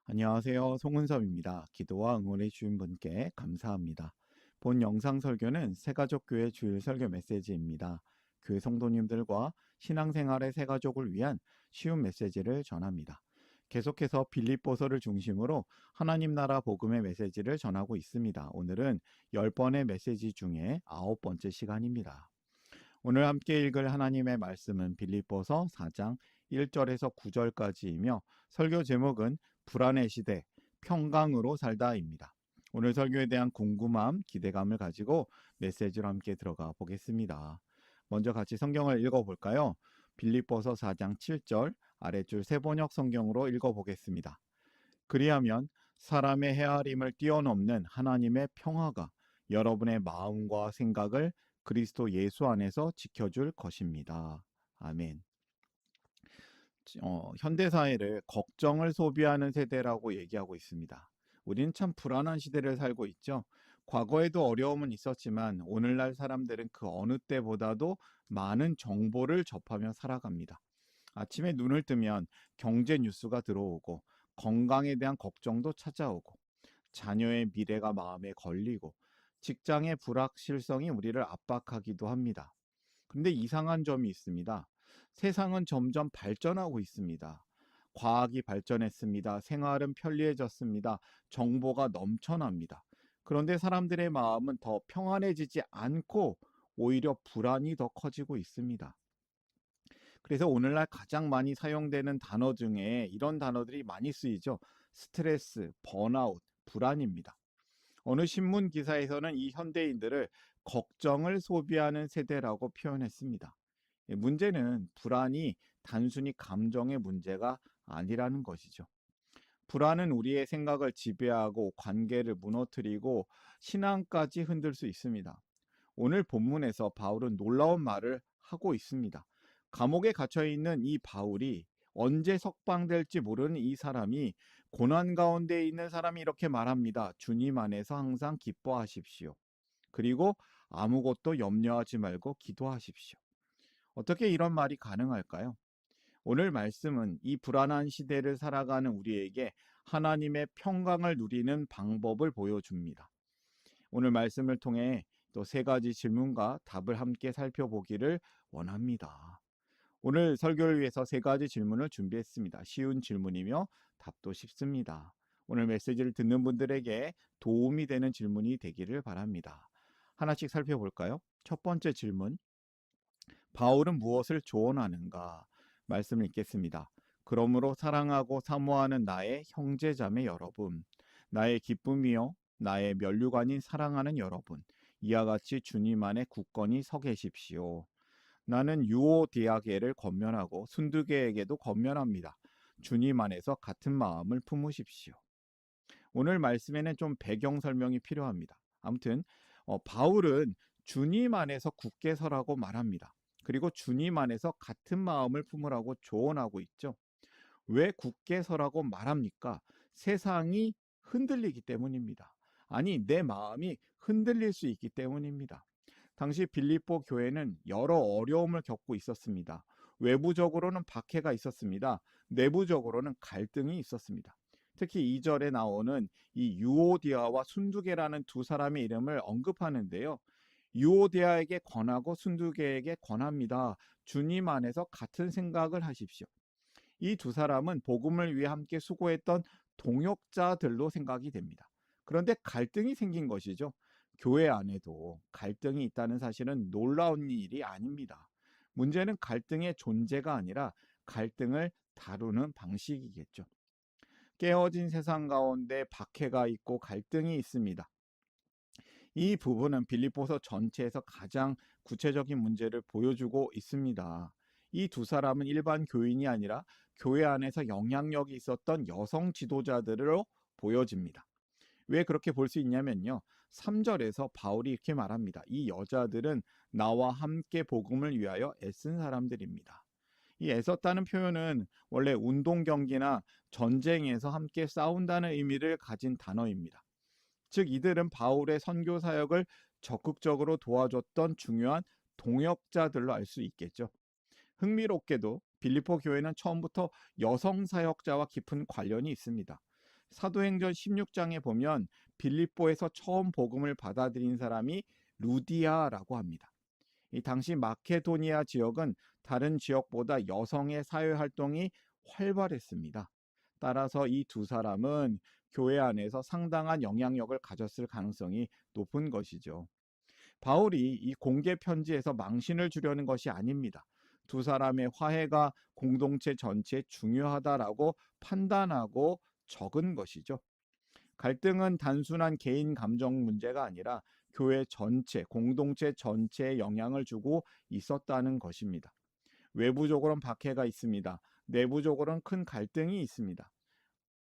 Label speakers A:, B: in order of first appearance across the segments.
A: 안녕하세요. 송은섭입니다. 기도와 응원해 주신 분께 감사합니다. 본 영상 설교는 새가족교회 주일 설교 메시지입니다. 교회 성도님들과 신앙생활의 새가족을 위한 쉬운 메시지를 전합니다. 계속해서 빌립보서를 중심으로 하나님 나라 복음의 메시지를 전하고 있습니다. 오늘은 10번의 메시지 중에 9번째 시간입니다. 오늘 함께 읽을 하나님의 말씀은 빌립보서 4장 1절에서 9절까지이며 설교 제목은 불안의 시대, 평강으로 살다입니다. 오늘 설교에 대한 궁금함, 기대감을 가지고 메시지로 함께 들어가 보겠습니다. 먼저 같이 성경을 읽어볼까요? 빌립보서 4장 7절 아랫줄 세번역 성경으로 읽어보겠습니다. 그리하면 사람의 헤아림을 뛰어넘는 하나님의 평화가 여러분의 마음과 생각을 그리스도 예수 안에서 지켜줄 것입니다. 아멘. 현대사회를 걱정을 소비하는 세대라고 얘기하고 있습니다. 우리는 참 불안한 시대를 살고 있죠. 과거에도 어려움은 있었지만 오늘날 사람들은 그 어느 때보다도 많은 정보를 접하며 살아갑니다. 아침에 눈을 뜨면 경제 뉴스가 들어오고 건강에 대한 걱정도 찾아오고 자녀의 미래가 마음에 걸리고 직장의 불확실성이 우리를 압박하기도 합니다. 근데 이상한 점이 있습니다. 세상은 점점 발전하고 있습니다. 과학이 발전했습니다. 생활은 편리해졌습니다. 정보가 넘쳐납니다. 그런데 사람들의 마음은 더 평안해지지 않고 오히려 불안이 더 커지고 있습니다. 그래서 오늘날 가장 많이 사용되는 단어 중에 이런 단어들이 많이 쓰이죠. 스트레스, 번아웃, 불안입니다. 어느 신문 기사에서는 이 현대인들을 걱정을 소비하는 세대라고 표현했습니다. 문제는 불안이 단순히 감정의 문제가 아니라는 것이죠. 불안은 우리의 생각을 지배하고 관계를 무너뜨리고 신앙까지 흔들 수 있습니다. 오늘 본문에서 바울은 놀라운 말을 하고 있습니다. 감옥에 갇혀 있는 이 바울이 언제 석방될지 모르는 이 사람이 고난 가운데 있는 사람이 이렇게 말합니다. 주님 안에서 항상 기뻐하십시오. 그리고 아무것도 염려하지 말고 기도하십시오. 어떻게 이런 말이 가능할까요? 오늘 말씀은 이 불안한 시대를 살아가는 우리에게 하나님의 평강을 누리는 방법을 보여줍니다. 오늘 말씀을 통해 또 세 가지 질문과 답을 함께 살펴보기를 원합니다. 오늘 설교를 위해서 세 가지 질문을 준비했습니다. 쉬운 질문이며 답도 쉽습니다. 오늘 메시지를 듣는 분들에게 도움이 되는 질문이 되기를 바랍니다. 하나씩 살펴볼까요? 첫 번째 질문. 바울은 무엇을 조언하는가? 말씀을 읽겠습니다. 그러므로 사랑하고 사모하는 나의 형제자매 여러분, 나의 기쁨이요, 나의 면류관인 사랑하는 여러분, 이와 같이 주님 안에 굳건히 서 계십시오. 나는 유오디아게를 권면하고 순두계에게도 권면합니다. 주님 안에서 같은 마음을 품으십시오. 오늘 말씀에는 좀 배경 설명이 필요합니다. 아무튼 바울은 주님 안에서 굳게 서라고 말합니다. 그리고 주님 안에서 같은 마음을 품으라고 조언하고 있죠. 왜 굳게 서라고 말합니까? 세상이 흔들리기 때문입니다. 아니, 내 마음이 흔들릴 수 있기 때문입니다. 당시 빌립보 교회는 여러 어려움을 겪고 있었습니다. 외부적으로는 박해가 있었습니다. 내부적으로는 갈등이 있었습니다. 특히 2절에 나오는 이 유오디아와 순두계라는 두 사람의 이름을 언급하는데요. 유오디아에게 권하고 순두계에게 권합니다. 주님 안에서 같은 생각을 하십시오. 이 두 사람은 복음을 위해 함께 수고했던 동역자들로 생각이 됩니다. 그런데 갈등이 생긴 것이죠. 교회 안에도 갈등이 있다는 사실은 놀라운 일이 아닙니다. 문제는 갈등의 존재가 아니라 갈등을 다루는 방식이겠죠. 깨어진 세상 가운데 박해가 있고 갈등이 있습니다. 이 부분은 빌립보서 전체에서 가장 구체적인 문제를 보여주고 있습니다. 이 두 사람은 일반 교인이 아니라 교회 안에서 영향력이 있었던 여성 지도자들로 보여집니다. 왜 그렇게 볼 수 있냐면요. 3절에서 바울이 이렇게 말합니다. 이 여자들은 나와 함께 복음을 위하여 애쓴 사람들입니다. 이 애썼다는 표현은 원래 운동 경기나 전쟁에서 함께 싸운다는 의미를 가진 단어입니다. 즉 이들은 바울의 선교 사역을 적극적으로 도와줬던 중요한 동역자들로 알 수 있겠죠. 흥미롭게도 빌립보 교회는 처음부터 여성 사역자와 깊은 관련이 있습니다. 사도행전 16장에 보면 빌립보에서 처음 복음을 받아들인 사람이 루디아라고 합니다. 이 당시 마케도니아 지역은 다른 지역보다 여성의 사회 활동이 활발했습니다. 따라서 이 두 사람은 교회 안에서 상당한 영향력을 가졌을 가능성이 높은 것이죠. 바울이 이 공개 편지에서 망신을 주려는 것이 아닙니다. 두 사람의 화해가 공동체 전체에 중요하다라고 판단하고 적은 것이죠. 갈등은 단순한 개인 감정 문제가 아니라 교회 전체, 공동체 전체에 영향을 주고 있었다는 것입니다. 외부적으로는 박해가 있습니다. 내부적으로는 큰 갈등이 있습니다.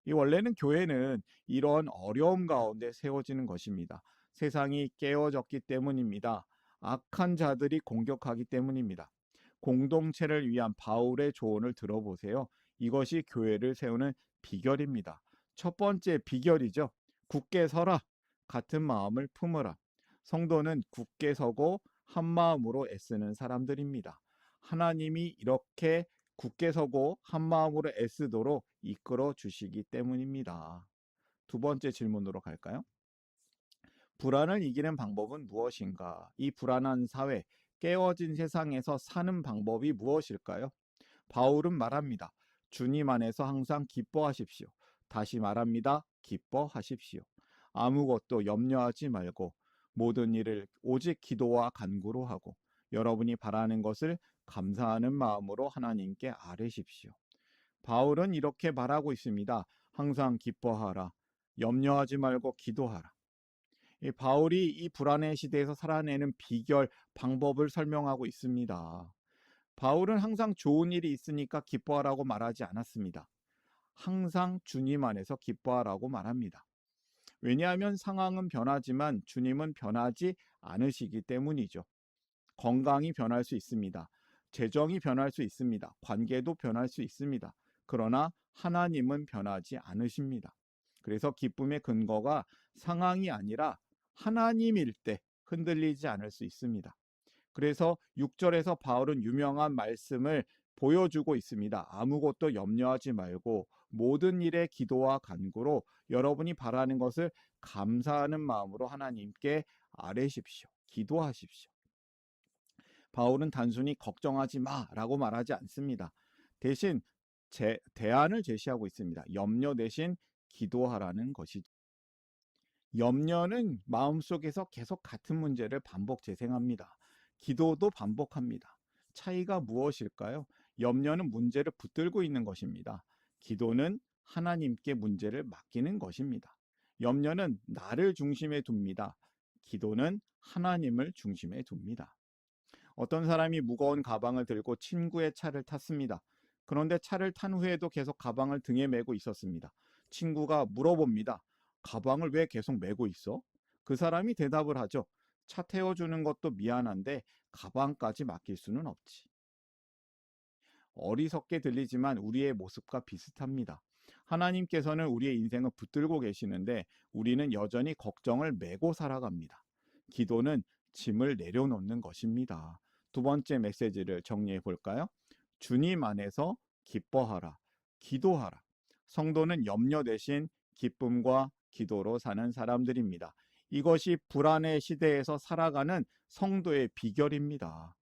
A: 이 원래는 교회는 이런 어려움 가운데 세워지는 것입니다. 세상이 깨어졌기 때문입니다. 악한 자들이 공격하기 때문입니다. 공동체를 위한 바울의 조언을 들어보세요. 이것이 교회를 세우는 비결입니다. 첫 번째 비결이죠. 굳게 서라. 같은 마음을 품으라. 성도는 굳게 서고 한 마음으로 애쓰는 사람들입니다. 하나님이 이렇게 굳게 서고 한 마음으로 애쓰도록 이끌어 주시기 때문입니다. 두 번째 질문으로 갈까요? 불안을 이기는 방법은 무엇인가? 이 불안한 사회, 깨어진 세상에서 사는 방법이 무엇일까요? 바울은 말합니다. 주님 안에서 항상 기뻐하십시오. 다시 말합니다. 기뻐하십시오. 아무것도 염려하지 말고 모든 일을 오직 기도와 간구로 하고 여러분이 바라는 것을 감사하는 마음으로 하나님께 아뢰십시오. 바울은 이렇게 말하고 있습니다. 항상 기뻐하라. 염려하지 말고 기도하라. 이 바울이 이 불안의 시대에서 살아내는 비결, 방법을 설명하고 있습니다. 바울은 항상 좋은 일이 있으니까 기뻐하라고 말하지 않았습니다. 항상 주님 안에서 기뻐하라고 말합니다. 왜냐하면 상황은 변하지만 주님은 변하지 않으시기 때문이죠. 건강이 변할 수 있습니다. 재정이 변할 수 있습니다. 관계도 변할 수 있습니다. 그러나 하나님은 변하지 않으십니다. 그래서 기쁨의 근거가 상황이 아니라 하나님일 때 흔들리지 않을 수 있습니다. 그래서 6절에서 바울은 유명한 말씀을 보여주고 있습니다. 아무것도 염려하지 말고 모든 일에 기도와 간구로 여러분이 바라는 것을 감사하는 마음으로 하나님께 아뢰십시오. 기도하십시오. 바울은 단순히 걱정하지 마라고 말하지 않습니다. 대신 대안을 제시하고 있습니다. 염려 대신 기도하라는 것이죠. 염려는 마음속에서 계속 같은 문제를 반복 재생합니다. 기도도 반복합니다. 차이가 무엇일까요? 염려는 문제를 붙들고 있는 것입니다. 기도는 하나님께 문제를 맡기는 것입니다. 염려는 나를 중심에 둡니다. 기도는 하나님을 중심에 둡니다. 어떤 사람이 무거운 가방을 들고 친구의 차를 탔습니다. 그런데 차를 탄 후에도 계속 가방을 등에 메고 있었습니다. 친구가 물어봅니다. 가방을 왜 계속 메고 있어? 그 사람이 대답을 하죠. 차 태워주는 것도 미안한데 가방까지 맡길 수는 없지. 어리석게 들리지만 우리의 모습과 비슷합니다. 하나님께서는 우리의 인생을 붙들고 계시는데 우리는 여전히 걱정을 메고 살아갑니다. 기도는 짐을 내려놓는 것입니다. 두 번째 메시지를 정리해 볼까요? 주님 안에서 기뻐하라, 기도하라. 성도는 염려 대신 기쁨과 기도로 사는 사람들입니다. 이것이 불안의 시대에서 살아가는 성도의 비결입니다.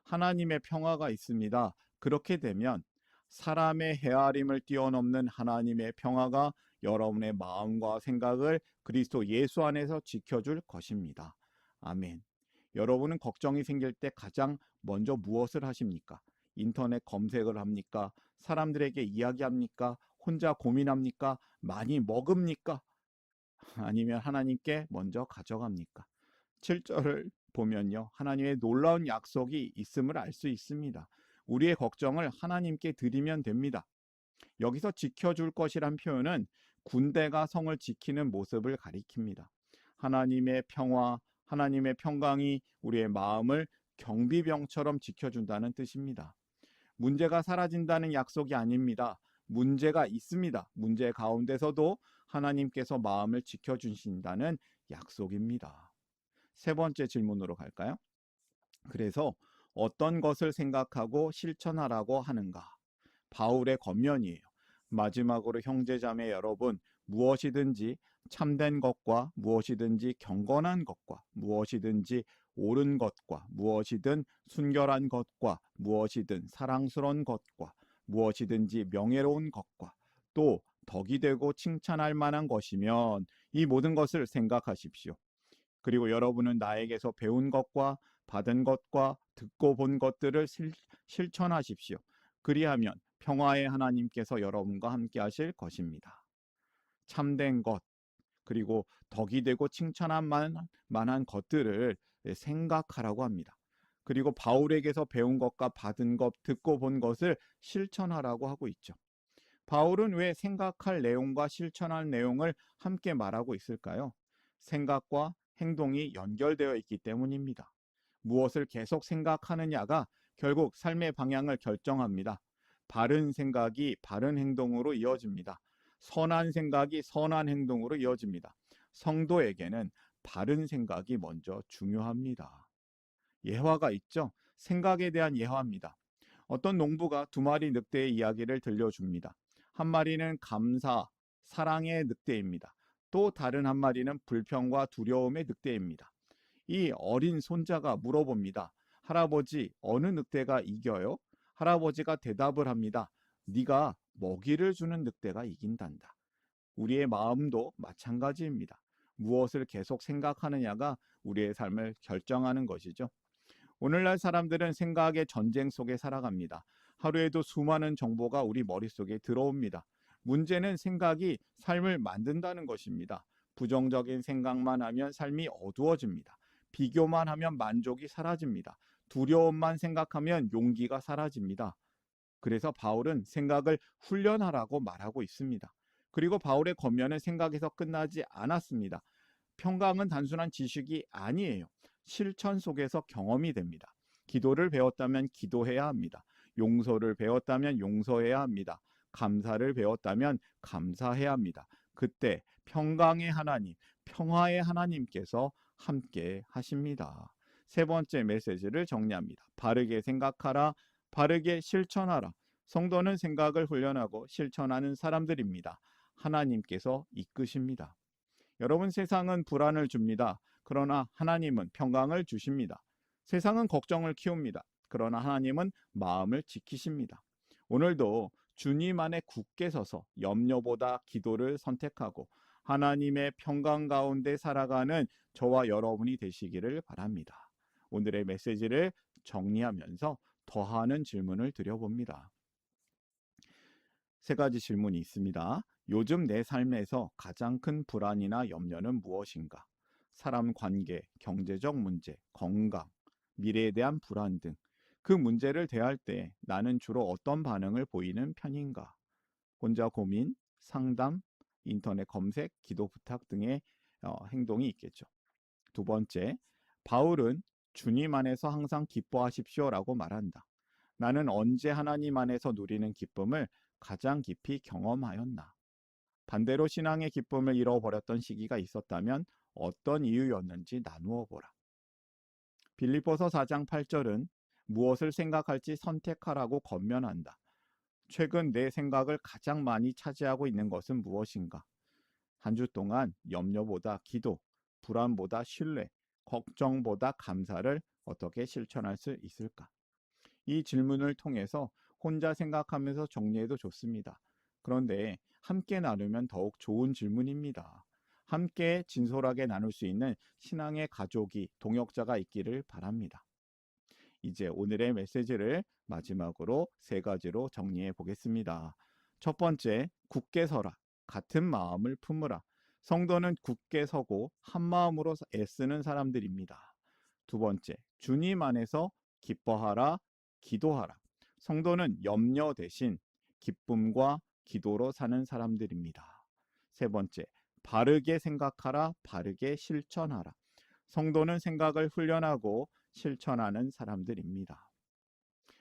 A: 하나님의 평화가 있습니다. 그렇게 되면 사람의 헤아림을 뛰어넘는 하나님의 평화가 여러분의 마음과 생각을 그리스도 예수 안에서 지켜줄 것입니다. 아멘. 여러분은 걱정이 생길 때 가장 먼저 무엇을 하십니까? 인터넷 검색을 합니까? 사람들에게 이야기합니까? 혼자 고민합니까? 많이 먹읍니까? 아니면 하나님께 먼저 가져갑니까? 7절을 보면요. 하나님의 놀라운 약속이 있음을 알 수 있습니다. 우리의 걱정을 하나님께 드리면 됩니다. 여기서 지켜줄 것이란 표현은 군대가 성을 지키는 모습을 가리킵니다. 하나님의 평화, 하나님의 평강이 우리의 마음을 경비병처럼 지켜준다는 뜻입니다. 문제가 사라진다는 약속이 아닙니다. 문제가 있습니다. 문제 가운데서도 하나님께서 마음을 지켜주신다는 약속입니다. 세 번째 질문으로 갈까요? 그래서 어떤 것을 생각하고 실천하라고 하는가? 바울의 권면이에요. 마지막으로 형제자매 여러분, 무엇이든지 참된 것과 무엇이든지 경건한 것과 무엇이든지 옳은 것과 무엇이든 순결한 것과 무엇이든 사랑스러운 것과 무엇이든지 명예로운 것과 또 덕이 되고 칭찬할 만한 것이면 이 모든 것을 생각하십시오. 그리고 여러분은 나에게서 배운 것과 받은 것과 듣고 본 것들을 실천하십시오. 그리하면 평화의 하나님께서 여러분과 함께 하실 것입니다. 참된 것, 그리고 덕이 되고 칭찬할 만한 것들을 생각하라고 합니다. 그리고 바울에게서 배운 것과 받은 것, 듣고 본 것을 실천하라고 하고 있죠. 바울은 왜 생각할 내용과 실천할 내용을 함께 말하고 있을까요? 생각과 행동이 연결되어 있기 때문입니다. 무엇을 계속 생각하느냐가 결국 삶의 방향을 결정합니다. 바른 생각이 바른 행동으로 이어집니다. 선한 생각이 선한 행동으로 이어집니다. 성도에게는 바른 생각이 먼저 중요합니다. 예화가 있죠? 생각에 대한 예화입니다. 어떤 농부가 두 마리 늑대의 이야기를 들려줍니다. 한 마리는 감사, 사랑의 늑대입니다. 또 다른 한 마리는 불평과 두려움의 늑대입니다. 이 어린 손자가 물어봅니다. 할아버지, 어느 늑대가 이겨요? 할아버지가 대답을 합니다. 네가 먹이를 주는 늑대가 이긴단다. 우리의 마음도 마찬가지입니다. 무엇을 계속 생각하느냐가 우리의 삶을 결정하는 것이죠. 오늘날 사람들은 생각의 전쟁 속에 살아갑니다. 하루에도 수많은 정보가 우리 머릿속에 들어옵니다. 문제는 생각이 삶을 만든다는 것입니다. 부정적인 생각만 하면 삶이 어두워집니다. 비교만 하면 만족이 사라집니다. 두려움만 생각하면 용기가 사라집니다. 그래서 바울은 생각을 훈련하라고 말하고 있습니다. 그리고 바울의 권면은 생각에서 끝나지 않았습니다. 평강은 단순한 지식이 아니에요. 실천 속에서 경험이 됩니다. 기도를 배웠다면 기도해야 합니다. 용서를 배웠다면 용서해야 합니다. 감사를 배웠다면 감사해야 합니다. 그때 평강의 하나님, 평화의 하나님께서 함께 하십니다. 세 번째 메시지를 정리합니다. 바르게 생각하라, 바르게 실천하라. 성도는 생각을 훈련하고 실천하는 사람들입니다. 하나님께서 이끄십니다. 여러분, 세상은 불안을 줍니다. 그러나 하나님은 평강을 주십니다. 세상은 걱정을 키웁니다. 그러나 하나님은 마음을 지키십니다. 오늘도 주님 안에 굳게 서서 염려보다 기도를 선택하고 하나님의 평강 가운데 살아가는 저와 여러분이 되시기를 바랍니다. 오늘의 메시지를 정리하면서 더하는 질문을 드려봅니다. 세 가지 질문이 있습니다. 요즘 내 삶에서 가장 큰 불안이나 염려는 무엇인가? 사람 관계, 경제적 문제, 건강, 미래에 대한 불안 등 그 문제를 대할 때 나는 주로 어떤 반응을 보이는 편인가? 혼자 고민, 상담, 인터넷 검색, 기도 부탁 등의 행동이 있겠죠. 두 번째, 바울은 주님 안에서 항상 기뻐하십시오라고 말한다. 나는 언제 하나님 안에서 누리는 기쁨을 가장 깊이 경험하였나? 반대로 신앙의 기쁨을 잃어버렸던 시기가 있었다면 어떤 이유였는지 나누어 보라. 빌립보서 4장 8절은 무엇을 생각할지 선택하라고 권면한다. 최근 내 생각을 가장 많이 차지하고 있는 것은 무엇인가? 한 주 동안 염려보다 기도, 불안보다 신뢰, 걱정보다 감사를 어떻게 실천할 수 있을까? 이 질문을 통해서 혼자 생각하면서 정리해도 좋습니다. 그런데 함께 나누면 더욱 좋은 질문입니다. 함께 진솔하게 나눌 수 있는 신앙의 가족이, 동역자가 있기를 바랍니다. 이제 오늘의 메시지를 마지막으로 세 가지로 정리해 보겠습니다. 첫 번째, 굳게 서라. 같은 마음을 품으라. 성도는 굳게 서고 한 마음으로 애쓰는 사람들입니다. 두 번째, 주님 안에서 기뻐하라, 기도하라. 성도는 염려 대신 기쁨과 기도로 사는 사람들입니다. 세 번째, 바르게 생각하라, 바르게 실천하라. 성도는 생각을 훈련하고 실천하는 사람들입니다.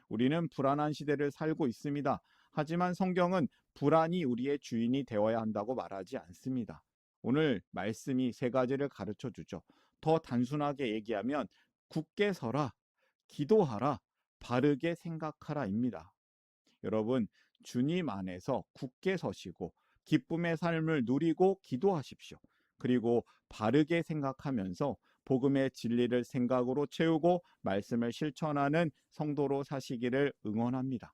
A: 우리는 불안한 시대를 살고 있습니다. 하지만 성경은 불안이 우리의 주인이 되어야 한다고 말하지 않습니다. 오늘 말씀이 세 가지를 가르쳐 주죠. 더 단순하게 얘기하면 굳게 서라, 기도하라, 바르게 생각하라입니다. 여러분, 주님 안에서 굳게 서시고 기쁨의 삶을 누리고 기도하십시오. 그리고 바르게 생각하면서 복음의 진리를 생각으로 채우고 말씀을 실천하는 성도로 사시기를 응원합니다.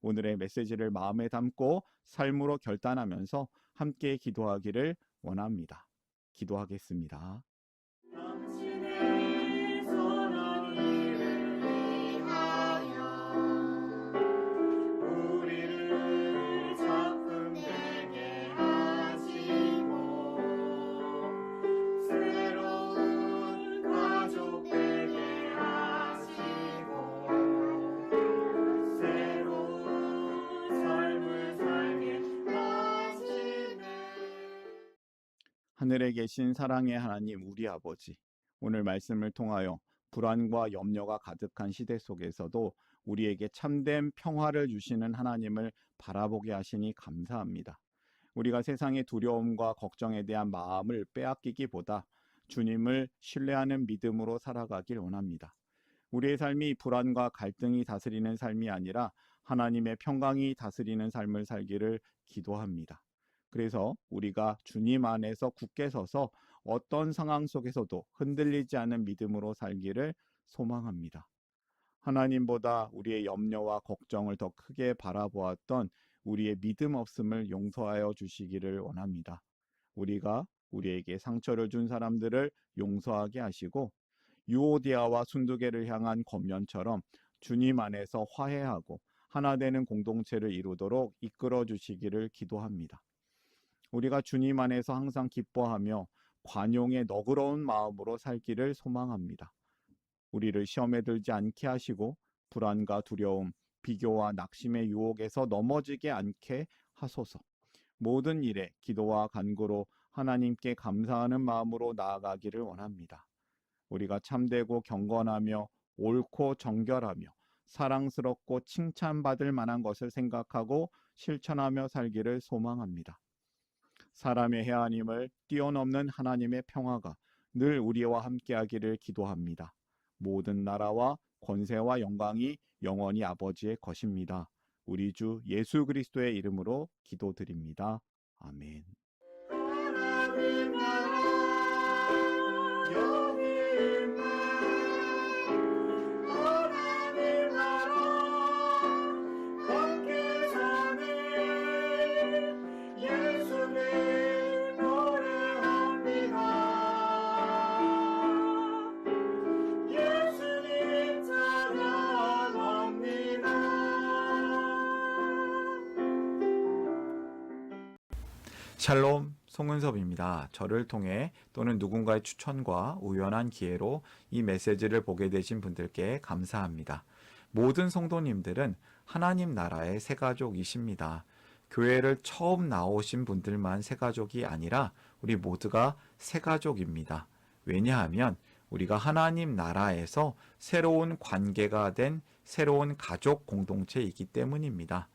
A: 오늘의 메시지를 마음에 담고 삶으로 결단하면서 함께 기도하기를 원합니다. 기도하겠습니다. 당신의 선한 일을 위하여 우리를 작품되게 하시고 새로운 가족 되게 하시고 새로운 삶을 살게 하시네. 하늘에 계신 사랑의 하나님 우리 아버지, 오늘 말씀을 통하여 불안과 염려가 가득한 시대 속에서도 우리에게 참된 평화를 주시는 하나님을 바라보게 하시니 감사합니다. 우리가 세상의 두려움과 걱정에 대한 마음을 빼앗기기보다 주님을 신뢰하는 믿음으로 살아가길 원합니다. 우리의 삶이 불안과 갈등이 다스리는 삶이 아니라 하나님의 평강이 다스리는 삶을 살기를 기도합니다. 그래서 우리가 주님 안에서 굳게 서서 어떤 상황 속에서도 흔들리지 않은 믿음으로 살기를 소망합니다. 하나님보다 우리의 염려와 걱정을 더 크게 바라보았던 우리의 믿음 없음을 용서하여 주시기를 원합니다. 우리가 우리에게 상처를 준 사람들을 용서하게 하시고 유오디아와 순두개를 향한 권면처럼 주님 안에서 화해하고 하나 되는 공동체를 이루도록 이끌어 주시기를 기도합니다. 우리가 주님 안에서 항상 기뻐하며 관용의 너그러운 마음으로 살기를 소망합니다. 우리를 시험에 들지 않게 하시고 불안과 두려움, 비교와 낙심의 유혹에서 넘어지게 않게 하소서. 모든 일에 기도와 간구로 하나님께 감사하는 마음으로 나아가기를 원합니다. 우리가 참되고 경건하며 옳고 정결하며 사랑스럽고 칭찬받을 만한 것을 생각하고 실천하며 살기를 소망합니다. 사람의 해안임을 뛰어넘는 하나님의 평화가 늘 우리와 함께하기를 기도합니다. 모든 나라와 권세와 영광이 영원히 아버지의 것입니다. 우리 주 예수 그리스도의 이름으로 기도드립니다. 아멘. 하나님 나라 여기 있네. 하나님 나라 함께 사네. 예수님 노래합니다. 예수님 찬양합니다. 샬롬, 송은섭입니다. 저를 통해 또는 누군가의 추천과 우연한 기회로 이 메시지를 보게 되신 분들께 감사합니다. 모든 성도님들은 하나님 나라의 새가족이십니다. 교회를 처음 나오신 분들만 새가족이 아니라 우리 모두가 새가족입니다. 왜냐하면 우리가 하나님 나라에서 새로운 관계가 된 새로운 가족 공동체이기 때문입니다.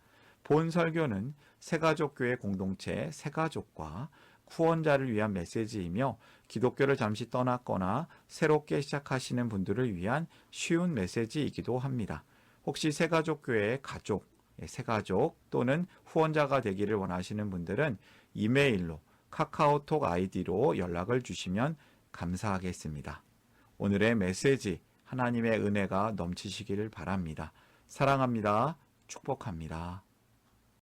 A: 본 설교는 새가족교회 공동체 새가족과 후원자를 위한 메시지이며 기독교를 잠시 떠났거나 새롭게 시작하시는 분들을 위한 쉬운 메시지이기도 합니다. 혹시 새가족교회의 가족, 새가족 또는 후원자가 되기를 원하시는 분들은 이메일로 카카오톡 아이디로 연락을 주시면 감사하겠습니다. 오늘의 메시지 하나님의 은혜가 넘치시기를 바랍니다. 사랑합니다. 축복합니다.